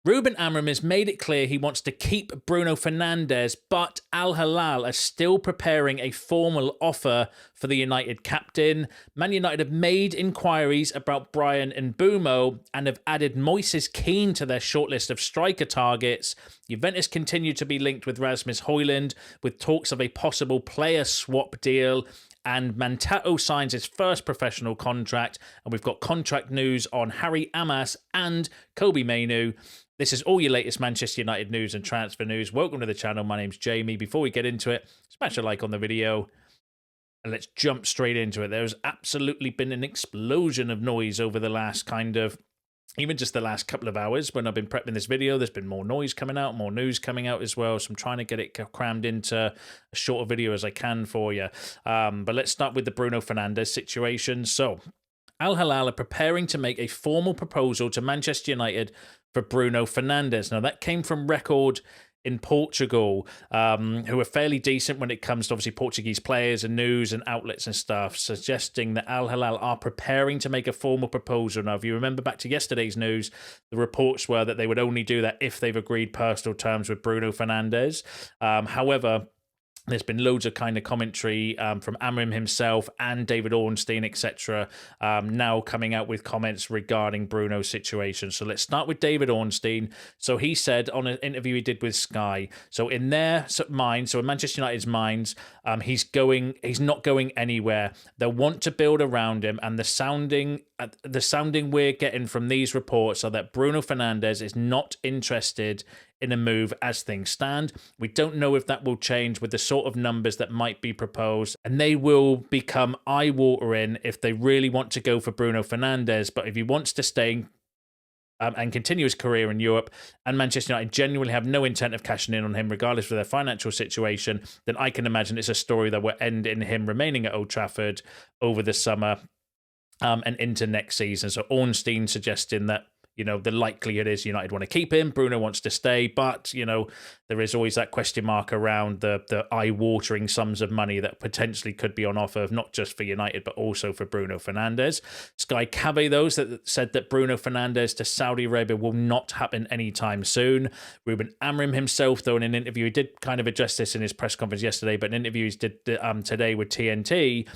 Ruben Amorim has made it clear he wants to keep Bruno Fernandes, but Al Hilal are still preparing a formal offer for the United captain. Man United have made inquiries about Bryan and Mbeumo and have added Moyes Keen to their shortlist of striker targets. Juventus continue to be linked with Rasmus Hojlund, with talks of a possible player swap deal. And Manato signs his first professional contract. And we've got contract news on Harry Amass and Kobbie Mainoo. This is all your latest Manchester United news and transfer news. Welcome to the channel. My name's Jamie. Before we get into it, smash a like on the video. And let's jump straight into it. There's absolutely been an explosion of noise over the last even just the last couple of hours when I've been prepping this video. There's been more noise coming out, more news coming out as well. So I'm trying to get it crammed into a shorter video as I can for you. But let's start with the Bruno Fernandes situation. So Al Hilal are preparing to make a formal proposal to Manchester United for Bruno Fernandes. Now, that came from Record in Portugal, who are fairly decent when it comes to obviously Portuguese players and news and outlets and stuff, suggesting that Al Hilal are preparing to make a formal proposal. Now, if you remember back to yesterday's news, the reports were that they would only do that if they've agreed personal terms with Bruno Fernandes. However, there's been loads of kind of commentary from Amorim himself and David Ornstein, etc., now coming out with comments regarding Bruno's situation. So let's start with David Ornstein. So he said on an interview he did with Sky, so in their minds, so in Manchester United's minds, he's not going anywhere. They'll want to build around him, and the sounding we're getting from these reports are that Bruno Fernandes is not interested in a move as things stand. We don't know if that will change with the sort of numbers that might be proposed, and they will become eye-watering if they really want to go for Bruno Fernandes. But if he wants to stay and continue his career in Europe, and Manchester United genuinely have no intent of cashing in on him regardless of their financial situation, then I can imagine it's a story that will end in him remaining at Old Trafford over the summer and into next season. So Ornstein suggesting that, the likelihood is United want to keep him. Bruno wants to stay, but, there is always that question mark around the eye-watering sums of money that potentially could be on offer, not just for United, but also for Bruno Fernandes. Sky Kobbie, though, said that Bruno Fernandes to Saudi Arabia will not happen anytime soon. Ruben Amorim himself, though, in an interview, he did kind of address this in his press conference yesterday, but in an interview he did today with TNT,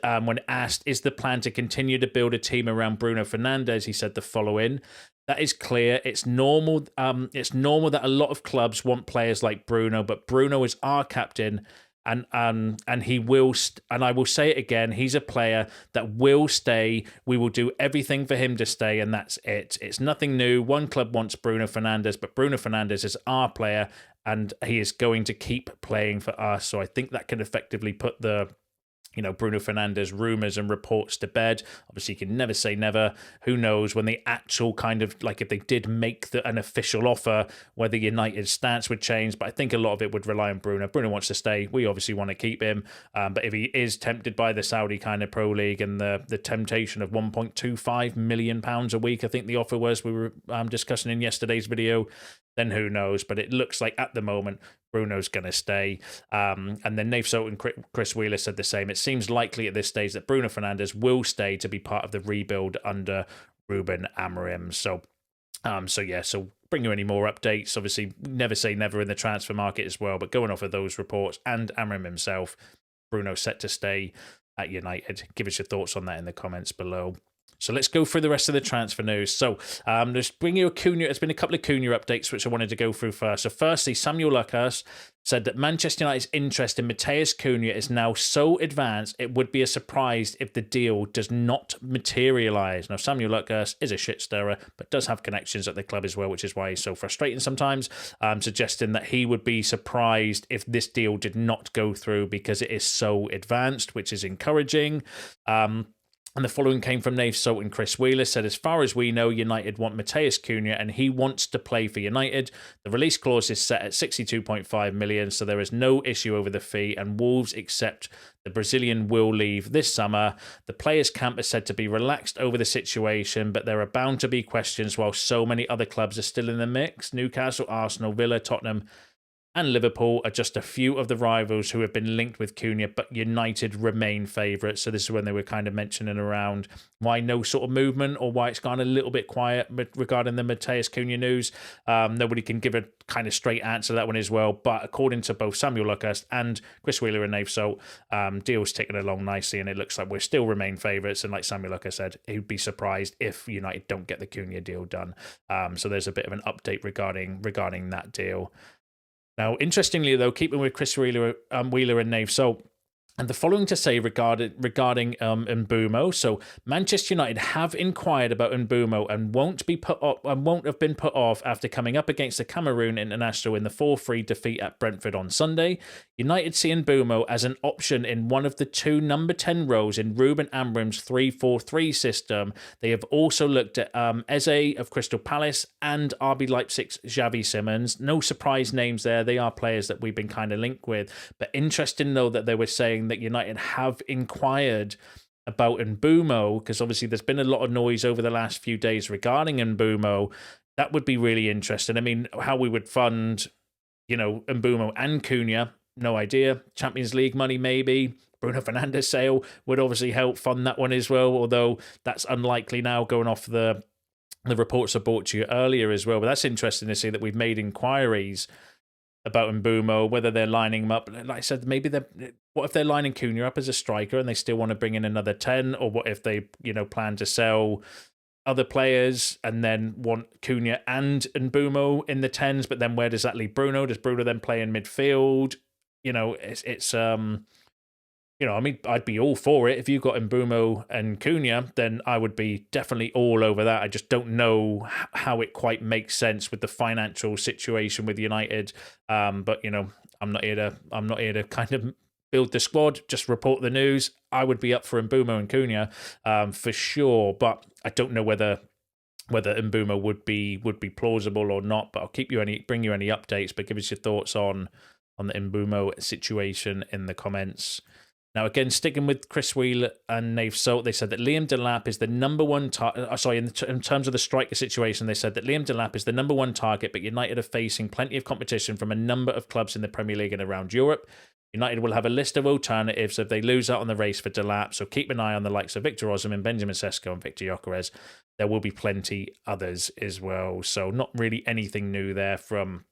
when asked, is the plan to continue to build a team around Bruno Fernandes, he said the following: that is clear. It's normal. It's normal that a lot of clubs want players like Bruno, but Bruno is our captain, and he will. And I will say it again: he's a player that will stay. We will do everything for him to stay, and that's it. It's nothing new. One club wants Bruno Fernandes, but Bruno Fernandes is our player, and he is going to keep playing for us. So I think that can effectively put the Bruno Fernandes rumours and reports to bed. Obviously, you can never say never. Who knows when the actual if they did make an official offer, whether United's stance would change. But I think a lot of it would rely on Bruno. Bruno wants to stay. We obviously want to keep him. But if he is tempted by the Saudi kind of Pro League and the temptation of £1.25 million a week, I think the offer was, we were discussing in yesterday's video, then who knows? But it looks like at the moment, Bruno's going to stay. And then Nath Soult and Chris Wheeler said the same. It seems likely at this stage that Bruno Fernandes will stay to be part of the rebuild under Ruben Amorim. So bring you any more updates. Obviously, never say never in the transfer market as well. But going off of those reports and Amorim himself, Bruno set to stay at United. Give us your thoughts on that in the comments below. So let's go through the rest of the transfer news. So just bring you a Cunha. There's been a couple of Cunha updates which I wanted to go through first. So firstly, Samuel Lucas said that Manchester United's interest in Matheus Cunha is now so advanced it would be a surprise if the deal does not materialise. Now, Samuel Lucas is a shit stirrer, but does have connections at the club as well, which is why he's so frustrating sometimes, suggesting that he would be surprised if this deal did not go through because it is so advanced, which is encouraging. And the following came from Nath Soult and Chris Wheeler, said, as far as we know, United want Matheus Cunha and he wants to play for United. The release clause is set at 62.5 million, so there is no issue over the fee, and Wolves accept the Brazilian will leave this summer. The players' camp is said to be relaxed over the situation, but there are bound to be questions while so many other clubs are still in the mix. Newcastle, Arsenal, Villa, Tottenham and Liverpool are just a few of the rivals who have been linked with Cunha, but United remain favourites. So this is when they were kind of mentioning around why no sort of movement, or why it's gone a little bit quiet regarding the Matheus Cunha news. Nobody can give a kind of straight answer to that one as well. But according to both Samuel Luckhurst and Chris Wheeler and Nave Salt, deal's ticking along nicely, and it looks like we still remain favourites. And like Samuel Luckhurst said, he'd be surprised if United don't get the Cunha deal done. So there's a bit of an update regarding that deal. Now, interestingly, though, keeping with Chris Wheeler and Nave Salt, and the following to say regarding Mbeumo. So Manchester United have inquired about Mbeumo and won't have been put off after coming up against the Cameroon international in the 4-3 defeat at Brentford on Sunday. United see Mbeumo as an option in one of the two number 10 roles in Ruben Amorim's 3-4-3 system. They have also looked at Eze of Crystal Palace and RB Leipzig's Xavi Simons. No surprise names there. They are players that we've been kind of linked with. But interesting, though, that they were saying that United have inquired about Mbeumo, because obviously there's been a lot of noise over the last few days regarding Mbeumo. That would be really interesting. I mean, how we would fund, Mbeumo and Cunha, no idea. Champions League money, maybe. Bruno Fernandes sale would obviously help fund that one as well, although that's unlikely now, going off the reports I brought to you earlier as well. But that's interesting to see that we've made inquiries about Mbeumo, whether they're lining him up. Like I said, maybe what if they're lining Cunha up as a striker and they still want to bring in another 10? Or what if they, plan to sell other players and then want Cunha and Mbeumo in the 10s, but then where does that leave Bruno? Does Bruno then play in midfield? I'd be all for it. If you've got Mbeumo and Cunha, then I would be definitely all over that. I just don't know how it quite makes sense with the financial situation with United. But I'm not here to kind of build the squad, just report the news. I would be up for Mbeumo and Cunha for sure, but I don't know whether Mbeumo would be plausible or not. But I'll bring you any updates. But give us your thoughts on the Mbeumo situation in the comments. Now, again, sticking with Chris Wheeler and Nave Salt, they said that Liam Delap is the number one target. In terms of the striker situation, they said that Liam Delap is the number one target, but United are facing plenty of competition from a number of clubs in the Premier League and around Europe. United will have a list of alternatives if they lose out on the race for Delap, so keep an eye on the likes of Victor Osimhen, Benjamin Sesko and Victor Gyökeres. There will be plenty others as well, so not really anything new there from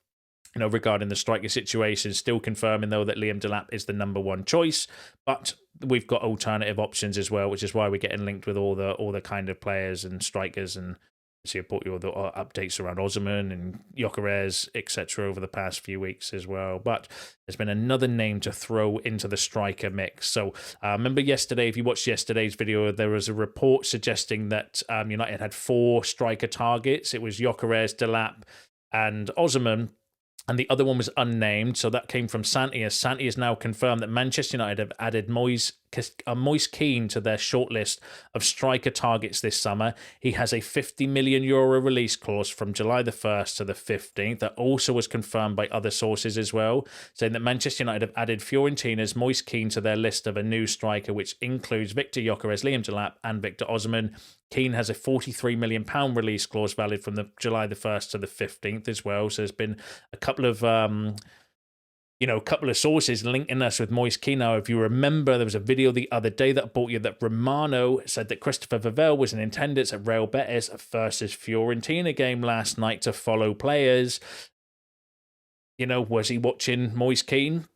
regarding the striker situation. Still confirming, though, that Liam Delap is the number one choice, but we've got alternative options as well, which is why we're getting linked with all the kind of players and strikers. And see, I brought you all the updates around Osimhen and Gyökeres, etc. over the past few weeks as well. But there's been another name to throw into the striker mix. So remember yesterday, if you watched yesterday's video, there was a report suggesting that United had 4 striker targets. It was Gyökeres, Delap and Osimhen. And the other one was unnamed, so that came from Santi. As Santi has now confirmed that Manchester United have added Moise Keen to their shortlist of striker targets this summer. He has a €50 million release clause from July the 1st to the 15th. That also was confirmed by other sources as well, saying that Manchester United have added Fiorentina's Moise Keen to their list of a new striker, which includes Victor Gyökeres, Liam Delap and Victor Osimhen. Kean has a £43 million release clause valid from the July the 1st to the 15th as well. So there's been a couple of sources linking us with Moyes Keen. Now, if you remember, there was a video the other day that I brought you that Romano said that Christopher Vivell was in attendance at Real Betis versus Fiorentina game last night to follow players. Was he watching Moyes Keen?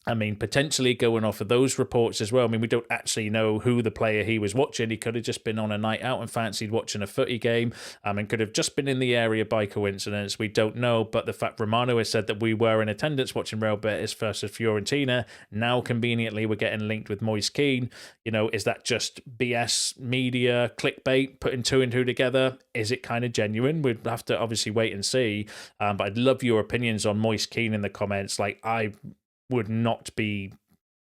I mean, potentially going off of those reports as well. I mean, we don't actually know who the player he was watching. He could have just been on a night out and fancied watching a footy game, and could have just been in the area by coincidence. We don't know. But the fact Romano has said that we were in attendance watching Real Betis versus Fiorentina, now conveniently we're getting linked with Moyes Keen. Is that just BS media clickbait, putting 2 and 2 together? Is it kind of genuine? We'd have to obviously wait and see. But I'd love your opinions on Moyes Keen in the comments. Like, I would not be,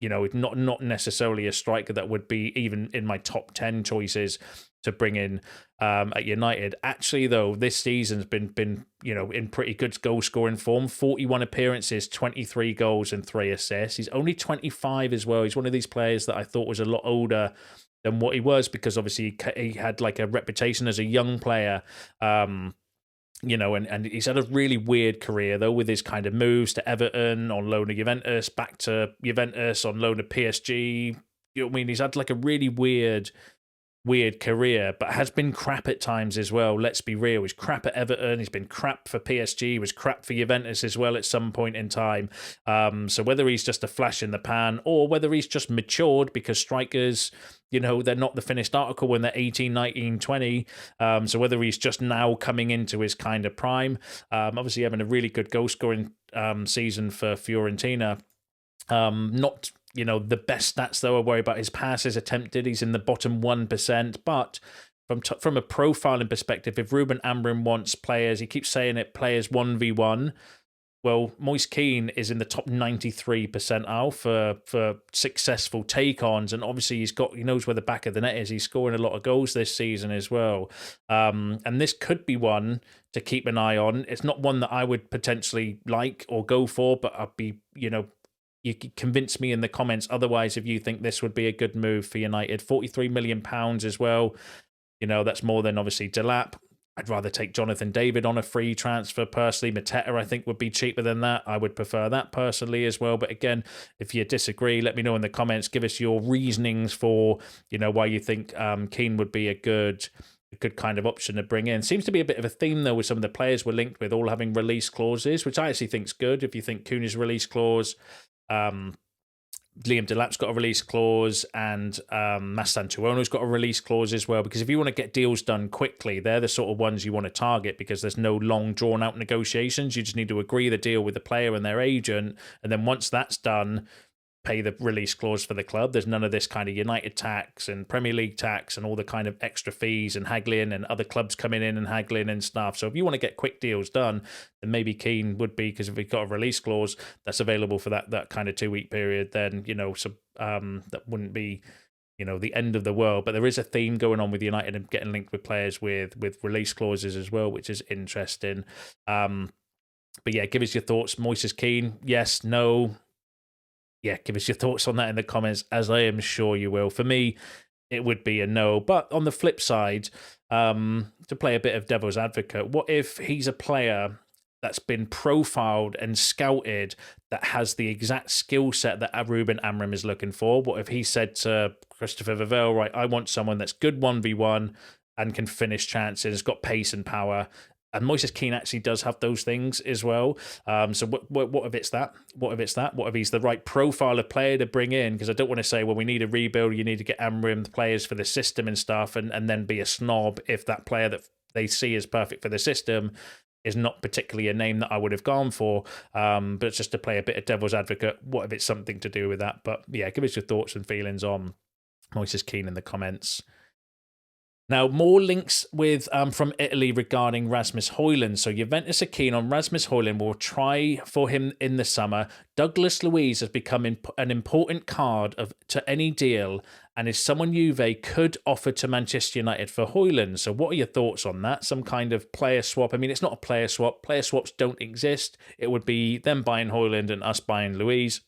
not necessarily a striker that would be even in my top 10 choices to bring in at United. Actually, though, this season's been in pretty good goal scoring form. 41 appearances, 23 goals and 3 assists. He's only 25 as well. He's one of these players that I thought was a lot older than what he was, because obviously he had like a reputation as a young player. and he's had a really weird career, though, with his kind of moves to Everton, on loan to Juventus, back to Juventus, on loan to PSG. You know what I mean? He's had like a really weird career, but has been crap at times as well. Let's be real. He's crap at Everton. He's been crap for PSG. He was crap for Juventus as well at some point in time. So whether he's just a flash in the pan or whether he's just matured, because strikers, they're not the finished article when they're 18, 19, 20. So whether he's just now coming into his kind of prime, obviously having a really good goal scoring season for Fiorentina. Not the best stats, though. I worry about his passes attempted. He's in the bottom 1%. But from a profiling perspective, if Ruben Amorim wants players, he keeps saying it, players 1v1. Well, Moise Keen is in the top 93 percentile for successful take-ons, and obviously he knows where the back of the net is. He's scoring a lot of goals this season as well. And this could be one to keep an eye on. It's not one that I would potentially like or go for, but I'd be, you could convince me in the comments otherwise if you think this would be a good move for United. £43 million as well. That's more than obviously Delap. I'd rather take Jonathan David on a free transfer personally. Mateta, I think, would be cheaper than that. I would prefer that personally as well. But again, if you disagree, let me know in the comments. Give us your reasonings for, why you think Kean would be a good kind of option to bring in. Seems to be a bit of a theme, though, with some of the players we're linked with all having release clauses, which I actually think is good. If you think Cunha's release clause, Liam Delap's got a release clause, and Mastantuono's got a release clause as well, because if you want to get deals done quickly, they're the sort of ones you want to target, because there's no long drawn out negotiations. You just need to agree the deal with the player and their agent, and then once that's done, pay the release clause for the club. There's none of this kind of United tax and Premier League tax and all the kind of extra fees and haggling and other clubs coming in and haggling and stuff. So if you want to get quick deals done, then maybe Kean would be, because if we've got a release clause that's available for that kind of 2-week period, then that wouldn't be the end of the world. But there is a theme going on with United and getting linked with players with release clauses as well, which is interesting. But yeah, give us your thoughts. Moise Keen, yes, no. Yeah, give us your thoughts on that in the comments, as I am sure you will. For me, it would be a no. But on the flip side, to play a bit of devil's advocate, what if he's a player that's been profiled and scouted that has the exact skill set that Ruben Amorim is looking for? What if he said to Christopher Vivell, right, I want someone that's good 1v1 and can finish chances, has got pace and power, and Moise Keen actually does have those things as well. So what if it's that? What if it's that? What if he's the right profile of player to bring in? Because I don't want to say, well, we need a rebuild, you need to get Amorim players for the system and stuff, and then be a snob if that player that they see as perfect for the system is not particularly a name that I would have gone for. But it's just to play a bit of devil's advocate. What if it's something to do with that? But yeah, give us your thoughts and feelings on Moise Keen in the comments. Now, more links with from Italy regarding Rasmus Hojlund. So Juventus are keen on Rasmus Hojlund. Will try for him in the summer. Douglas Luiz has become an important card to any deal, and is someone Juve could offer to Manchester United for Hojlund. So what are your thoughts on that? Some kind of player swap? I mean, it's not a player swap. Player swaps don't exist. It would be them buying Hojlund and us buying Luiz.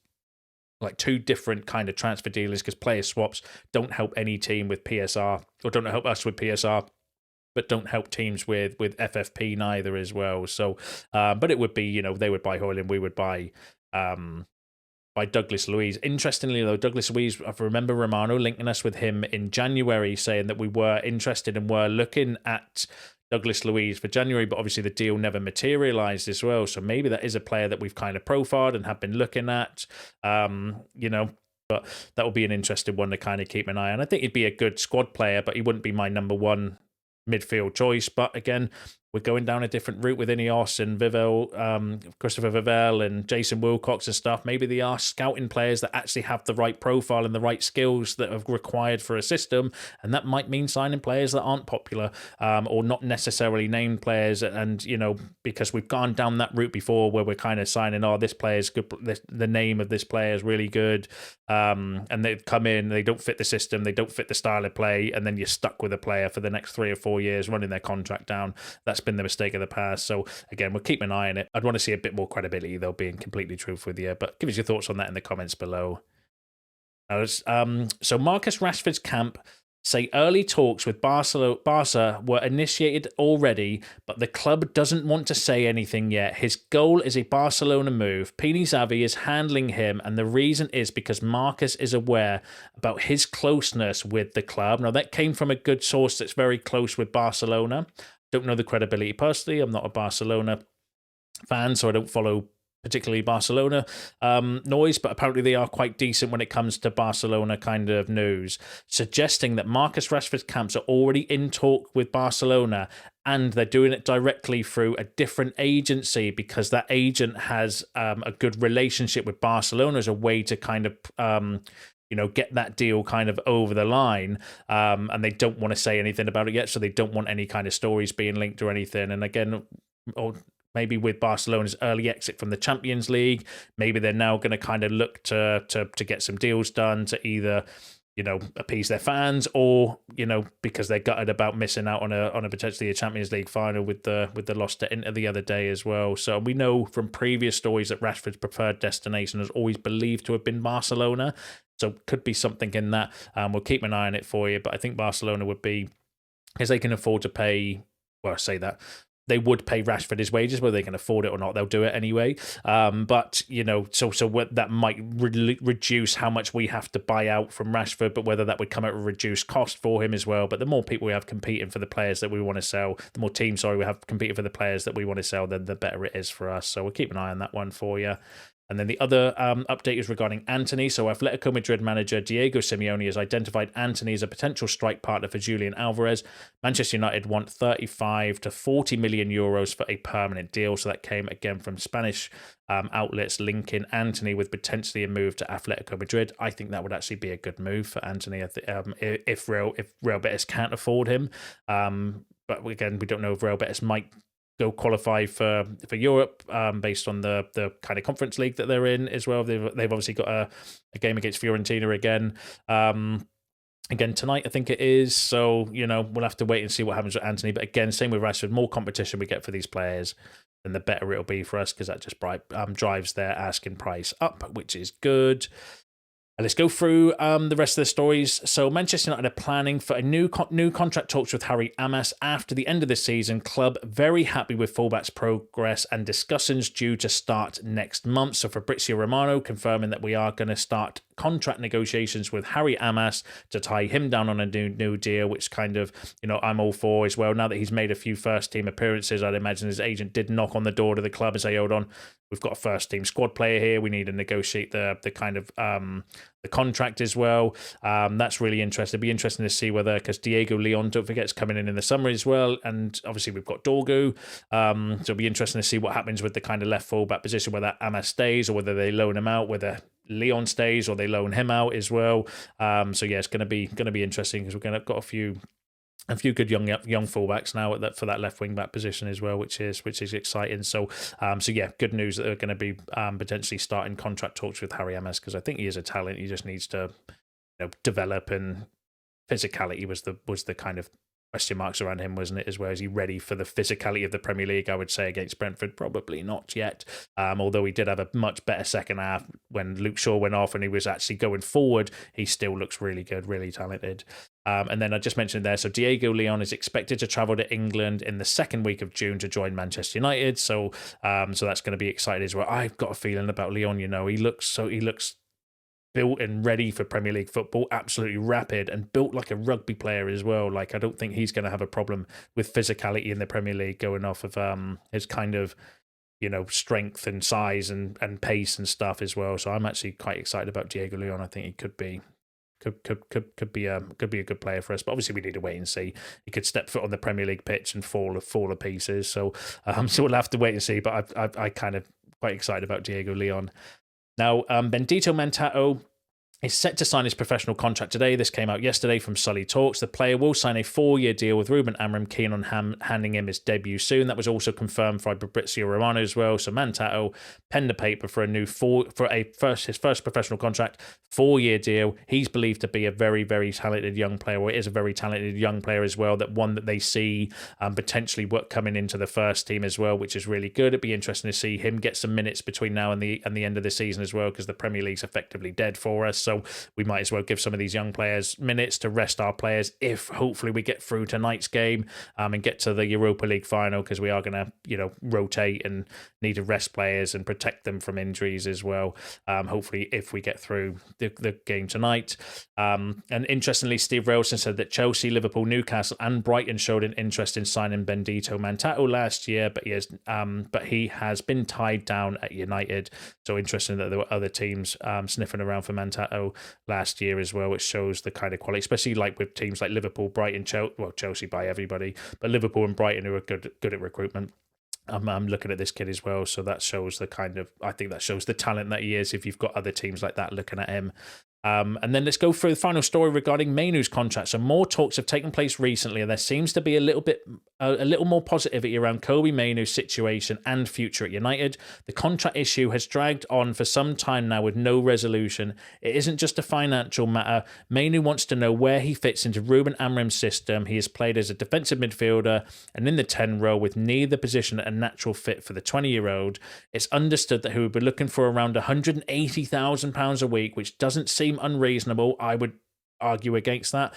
Like two different kind of transfer dealers, because player swaps don't help any team with PSR, or don't help us with PSR, but don't help teams with FFP neither as well. So, but it would be, they would buy Hojlund, we would buy Douglas Luiz. Interestingly, though, Douglas Luiz, I remember Romano linking us with him in January, saying that we were interested and were looking at Douglas Luiz for January, but obviously the deal never materialised as well. So maybe that is a player that we've kind of profiled and have been looking at, but that would be an interesting one to kind of keep an eye on. I think he'd be a good squad player, but he wouldn't be my number one midfield choice. But again, we're going down a different route with Ineos and Vivell, Christopher Vivell and Jason Wilcox and stuff. Maybe they are scouting players that actually have the right profile and the right skills that are required for a system, and that might mean signing players that aren't popular or not necessarily named players. And because we've gone down that route before, where we're kind of signing, this player's good, the name of this player is really good, and they've come in, they don't fit the system, they don't fit the style of play, and then you're stuck with a player for the next 3 or 4 years, running their contract down. That's been the mistake of the past. So again, we'll keep an eye on it. I'd want to see a bit more credibility, though, being completely truthful with you. But give us your thoughts on that in the comments below. So Marcus Rashford's camp say early talks with Barca were initiated already, but the club doesn't want to say anything yet. His goal is a Barcelona move. Pini Xavi is handling him, and the reason is because Marcus is aware about his closeness with the club. Now, that came from a good source that's very close with Barcelona. Don't know the credibility personally. I'm not a Barcelona fan, so I don't follow particularly Barcelona noise, but apparently they are quite decent when it comes to Barcelona kind of news, suggesting that Marcus Rashford's camps are already in talk with Barcelona, and they're doing it directly through a different agency because that agent has a good relationship with Barcelona as a way to kind of get that deal kind of over the line, and they don't want to say anything about it yet, so they don't want any kind of stories being linked or anything. And again, maybe with Barcelona's early exit from the Champions League, maybe they're now going to kind of look to get some deals done to either, appease their fans or, because they're gutted about missing out on a potentially a Champions League final with the loss to Inter the other day as well. So we know from previous stories that Rashford's preferred destination has always believed to have been Barcelona. So could be something in that. We'll keep an eye on it for you, but I think Barcelona would be, because they can afford to pay, well, I say that, they would pay Rashford his wages, whether they can afford it or not. They'll do it anyway. But so what that might reduce how much we have to buy out from Rashford, but whether that would come at a reduced cost for him as well. But the more people we have competing for the players that we want to sell, the more teams, we have competing for the players that we want to sell, then the better it is for us. So we'll keep an eye on that one for you. And then the other update is regarding Antony. So Atletico Madrid manager Diego Simeone has identified Antony as a potential strike partner for Julian Alvarez. Manchester United want 35 to 40 million euros for a permanent deal. So that came again from Spanish outlets linking Antony with potentially a move to Atletico Madrid. I think that would actually be a good move for Antony if Real Betis can't afford him. But again, we don't know if Real Betis might go qualify for Europe based on the kind of conference league that they're in as well. They've obviously got a game against Fiorentina again tonight, I think it is. So, we'll have to wait and see what happens with Antony. But again, same with Rashford, more competition we get for these players, then the better it'll be for us, because that just drives their asking price up, which is good. Let's go through the rest of the stories. So Manchester United are planning for a new contract talks with Harry Amass after the end of the season. Club very happy with fullback's progress and discussions due to start next month. So Fabrizio Romano confirming that we are going to start contract negotiations with Harry Amass to tie him down on a new deal, which kind of, I'm all for as well. Now that he's made a few first team appearances, I'd imagine his agent did knock on the door to the club and say, hold on, we've got a first team squad player here. We need to negotiate the kind of the contract as well. That's really interesting. It'd be interesting to see whether, because Diego Leon, don't forget, is coming in the summer as well. And obviously we've got Dorgu. So it'll be interesting to see what happens with the kind of left fullback position, whether Amass stays or whether they loan him out, whether Leon stays or they loan him out as well. So yeah, it's going to be interesting, because we're got a few good young fullbacks now for that left wing back position as well, which is exciting. So yeah, good news that they're going to be potentially starting contract talks with Harry Amass, because I think he is a talent. He just needs to develop, and physicality was the kind of question marks around him, wasn't it, as well? Is he ready for the physicality of the Premier League? I would say against Brentford, probably not yet. Although he did have a much better second half when Luke Shaw went off and he was actually going forward. He still looks really good, really talented. And then I just mentioned there, so Diego Leon is expected to travel to England in the second week of June to join Manchester United. So that's going to be exciting as well. I've got a feeling about Leon. He looks built and ready for Premier League football, absolutely rapid and built like a rugby player as well. Like, I don't think he's going to have a problem with physicality in the Premier League, going off of his kind of strength and size and pace and stuff as well. So I'm actually quite excited about Diego Leon. I think he could be a good player for us, but obviously we need to wait and see. He could step foot on the Premier League pitch and fall to pieces. So we'll have to wait and see. But I kind of quite excited about Diego Leon. Now, Benito Manato is set to sign his professional contract today. This came out yesterday from Sully Talks. The player will sign a 4-year deal with Ruben Amorim, Kean on handing him his debut soon. That was also confirmed by Fabrizio Romano as well. So Manato penned the paper for his first professional contract, 4-year deal. He's believed to be a very, very talented young player, or is a very talented young player as well, that one that they see potentially coming into the first team as well, which is really good. It'd be interesting to see him get some minutes between now and the end of the season as well, because the Premier League's effectively dead for us. So we might as well give some of these young players minutes to rest our players if hopefully we get through tonight's game and get to the Europa League final, because we are going to, you know, rotate and need to rest players and protect them from injuries as well. Hopefully if we get through the game tonight. And interestingly, Steve Railson said that Chelsea, Liverpool, Newcastle and Brighton showed an interest in signing Benito Manato last year, but he has been tied down at United. So interesting that there were other teams sniffing around for Manato last year as well, which shows the kind of quality, especially like with teams like Liverpool, Brighton, Chelsea by everybody, but Liverpool and Brighton who are good at recruitment. I'm looking at this kid as well, so that shows the I think that shows the talent that he is if you've got other teams like that looking at him. And then let's go through the final story regarding Mainoo's contract. So more talks have taken place recently, and there seems to be a little more positivity around Kobbie Mainoo's situation and future at United. The contract issue has dragged on for some time now with no resolution. It isn't just a financial matter. Mainoo wants to know where he fits into Ruben Amorim's system. He has played as a defensive midfielder and in the 10 role, with neither position a natural fit for the 20-year-old. It's understood that he would be looking for around £180,000 a week, which doesn't seem unreasonable. I would argue against that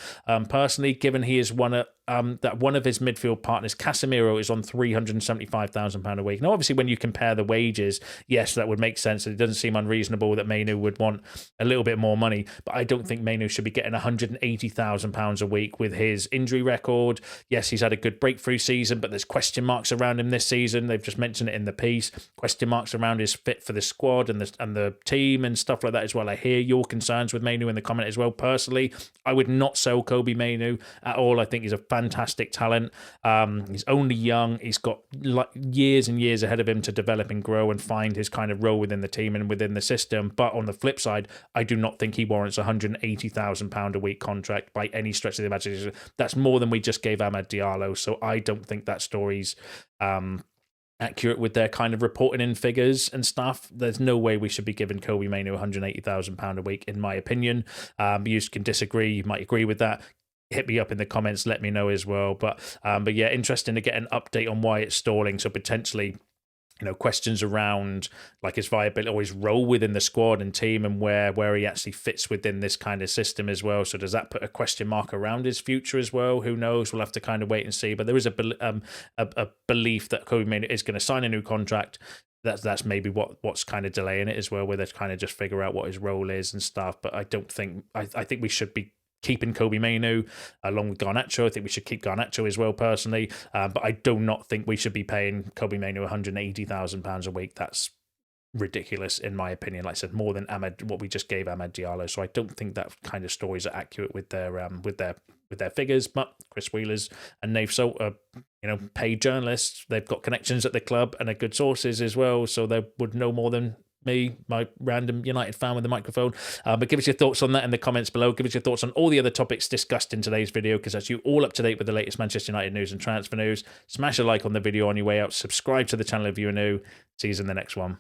personally, given he is one of his midfield partners, Casemiro, is on £375,000 a week. Now obviously when you compare the wages, yes, that would make sense. It doesn't seem unreasonable that Mainoo would want a little bit more money, but I don't think Mainoo should be getting £180,000 a week with his injury record. Yes, he's had a good breakthrough season, but there's question marks around him this season. They've just mentioned it in the piece, question marks around his fit for the squad and the team and stuff like that as well. I hear your concerns with Mainoo in the comment as well. Personally, I would not sell Kobbie Mainoo at all. I think he's a fantastic talent. He's only young. He's got years and years ahead of him to develop and grow and find his kind of role within the team and within the system. But on the flip side, I do not think he warrants £180,000 a week contract by any stretch of the imagination. That's more than we just gave Amad Diallo. So I don't think that story's accurate with their kind of reporting in figures and stuff. There's no way we should be giving Kobbie Mainoo £180,000 a week, in my opinion. You can disagree. You might agree with that. Hit me up in the comments, let me know as well. But yeah, interesting to get an update on why it's stalling. So potentially, you know, questions around like his viability or his role within the squad and team and where he actually fits within this kind of system as well. So does that put a question mark around his future as well? Who knows? We'll have to kind of wait and see. But there is a belief that Kobbie Mainoo is going to sign a new contract. That's maybe what's kind of delaying it as well, where they're kind of just figure out what his role is and stuff. But I don't think I think we should be keeping Kobbie Mainoo along with Garnacho. I think we should keep Garnacho as well, personally. But I do not think we should be paying Kobbie Mainoo £180,000 a week. That's ridiculous, in my opinion. Like I said, more than what we just gave Amad Diallo. So I don't think that kind of stories are accurate with their figures. But Chris Wheeler's and Nave Salt are, you know, paid journalists. They've got connections at the club and are good sources as well. So they would know more than me, my random United fan with a microphone. But give us your thoughts on that in the comments below. Give us your thoughts on all the other topics discussed in today's video, because that's you all up to date with the latest Manchester United news and transfer news. Smash a like on the video on your way out. Subscribe to the channel if you're new. See you in the next one.